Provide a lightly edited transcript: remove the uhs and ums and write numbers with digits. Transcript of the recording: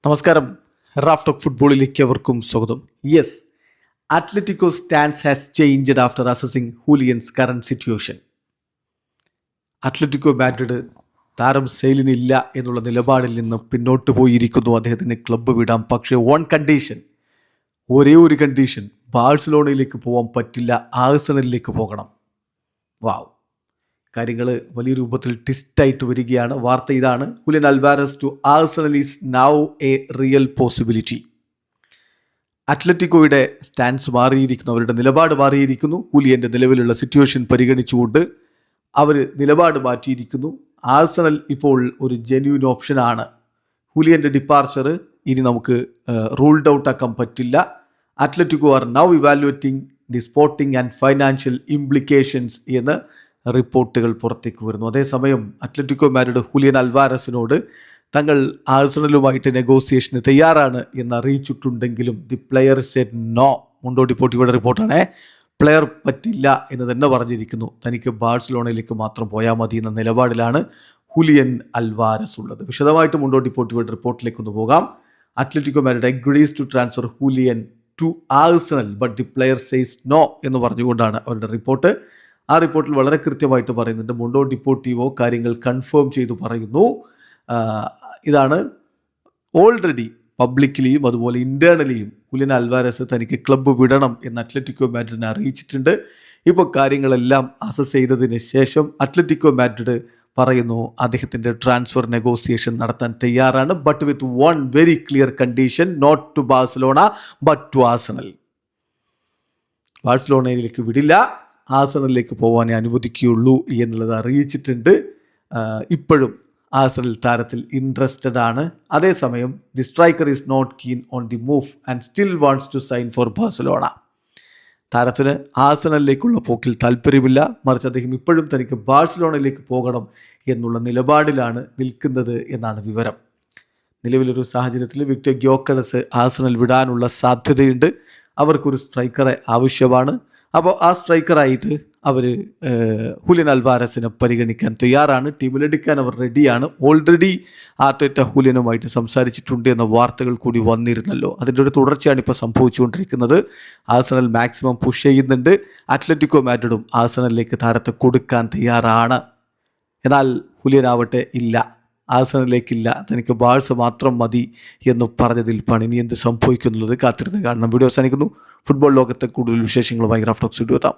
നമസ്കാരം. Raf talk ഫുട്ബോളിലേക്ക് അവർക്കും സ്വാഗതം. Yes, Atletico stance has changed after assessing Julian's current situation. Atletico Madrid താരം സെയിലിനില്ല എന്നുള്ള നിലപാടിൽ നിന്ന് പിന്നോട്ട് പോയിരിക്കുന്നു. അദ്ദേഹത്തിന് ക്ലബ്ബ് വിടാം, പക്ഷേ ഒരേ ഒരു കണ്ടീഷൻ, ബാഴ്സലോണയിലേക്ക് പോകാൻ പറ്റില്ല, ആഴ്സണലിലേക്ക് പോകണം. വാവ്, കാര്യങ്ങൾ വലിയ രൂപത്തിൽ ട്വിസ്റ്റായിട്ട് വരികയാണ്. വാർത്ത ഇതാണ്: Julian Alvarez to Arsenal is now a real possibility. അത്ലറ്റിക്കോയുടെ സ്റ്റാൻസ് മാറിയിരിക്കുന്നു, അവരുടെ നിലപാട് മാറിയിരിക്കുന്നു. ഹുലിയൻ്റെ നിലവിലുള്ള സിറ്റുവേഷൻ പരിഗണിച്ചുകൊണ്ട് അവർ നിലപാട് മാറ്റിയിരിക്കുന്നു. ആഴ്സണൽ ഇപ്പോൾ ഒരു ജെന്യൂൻ ഓപ്ഷനാണ്. ഹുലിയൻ്റെ ഡിപ്പാർച്ചർ ഇനി നമുക്ക് റൂൾഡ് ഔട്ട് ആക്കാൻ പറ്റില്ല. Atletico are now evaluating the sporting and financial implications എന്ന് റിപ്പോർട്ടുകൾ പുറത്തേക്ക് വരുന്നു. അതേസമയം അത്ലറ്റിക്കോ മാഡ്രിഡ് ഹുലിയൻ അൽവാരസിനോട് തങ്ങൾ ആഴ്സണലുമായിട്ട് നെഗോസിയേഷന് തയ്യാറാണ് എന്ന് അറിയിച്ചിട്ടുണ്ടെങ്കിലും ദി പ്ലെയർ സെഡ് നോ. മുണ്ടോ ഡിപ്പോർട്ടിവോയുടെ റിപ്പോർട്ടാണ്. പ്ലെയർ പറ്റില്ല എന്ന് തന്നെ പറഞ്ഞിരിക്കുന്നു. തനിക്ക് ബാഴ്സലോണയിലേക്ക് മാത്രം പോയാൽ മതി എന്ന നിലപാടിലാണ് ഹുലിയൻ അൽവാരസ് ഉള്ളത്. വിശദമായിട്ട് മുണ്ടോ ഡിപ്പോർട്ടിവോയുടെ റിപ്പോർട്ടിലേക്ക് ഒന്ന് പോകാം. Atletico Madrid agrees to transfer Julian to Arsenal but the player says no എന്ന് പറഞ്ഞുകൊണ്ടാണ് അവരുടെ റിപ്പോർട്ട്. ആ റിപ്പോർട്ടിൽ വളരെ കൃത്യമായിട്ട് പറയുന്നുണ്ട്. മുണ്ടോ ഡിപ്പോർട്ടിവോ കാര്യങ്ങൾ കൺഫേം ചെയ്തു പറയുന്നു. ഇതാണ് ഓൾറെഡി പബ്ലിക്കലിയും അതുപോലെ ഇൻറ്റേർണലിയും ഹുലിയൻ അൽവാരസ് തനിക്ക് ക്ലബ്ബ് വിടണം എന്ന് അത്ലറ്റിക്കോ മാഡ്രിഡിനെ അറിയിച്ചിട്ടുണ്ട്. ഇപ്പോൾ കാര്യങ്ങളെല്ലാം അസസ് ചെയ്തതിന് ശേഷം അത്ലറ്റിക്കോ മാഡ്രിഡ് പറയുന്നു അദ്ദേഹത്തിൻ്റെ ട്രാൻസ്ഫർ നെഗോസിയേഷൻ നടത്താൻ തയ്യാറാണ്, but with one very clear condition, not to Barcelona but to Arsenal. ബാഴ്സലോണയിലേക്ക് വിടില്ല, ആഴ്സണലിലേക്ക് പോകാനേ അനുവദിക്കുകയുള്ളൂ എന്നുള്ളത് അറിയിച്ചിട്ടുണ്ട്. ഇപ്പോഴും ആഴ്സണൽ താരത്തിൽ ഇൻട്രസ്റ്റഡ് ആണ്. അതേസമയം the striker is not keen on the move and still wants to sign for Barcelona. താരത്തിന് ആഴ്സണലിലേക്കുള്ള പോക്കിൽ താല്പര്യമില്ല, മറിച്ച് അദ്ദേഹം ഇപ്പോഴും തനിക്ക് ബാഴ്സലോണയിലേക്ക് പോകണം എന്നുള്ള നിലപാടിലാണ് നിൽക്കുന്നത് എന്നാണ് വിവരം. നിലവിലൊരു സാഹചര്യത്തിൽ വിക്ടർ ഗ്യോക്കറസ് ആഴ്സണൽ വിടാനുള്ള സാധ്യതയുണ്ട്. അവർക്കൊരു സ്ട്രൈക്കറെ ആവശ്യമാണ്. അപ്പോൾ ആ സ്ട്രൈക്കറായിട്ട് അവർ ഹുലിയൻ അൽവാരസിനെ പരിഗണിക്കാൻ തയ്യാറാണ്. ടീമിലെടുക്കാൻ അവർ റെഡിയാണ്. ഓൾറെഡി ആർട്ടേറ്റ ഹുലിയനുമായിട്ട് സംസാരിച്ചിട്ടുണ്ട് എന്ന വാർത്തകൾ കൂടി വന്നിരുന്നല്ലോ. അതിൻ്റെ ഒരു തുടർച്ചയാണ് ഇപ്പോൾ സംഭവിച്ചുകൊണ്ടിരിക്കുന്നത്. ആഴ്സണൽ മാക്സിമം പുഷ് ചെയ്യുന്നുണ്ട്. അത്ലറ്റിക്കോ മാഡ്രിഡും ആഴ്സണലിലേക്ക് താരത്തെ കൊടുക്കാൻ തയ്യാറാണ്. എന്നാൽ ഹുലിയനാവട്ടെ ഇല്ല, ആഴ്സണലിലേക്കില്ല, തനിക്ക് ബാഴ്സ മാത്രം മതി എന്ന് പറഞ്ഞതിൽ പണി എന്ത് സംഭവിക്കുന്നുള്ളത് കാത്തിരുന്ന് കാണണം. വീഡിയോ അവസാനിക്കുന്നു. ഫുട്ബോൾ ലോകത്തെ കൂടുതൽ വിശേഷങ്ങളുമായി റാഫ് ടോക്സ് എത്താം.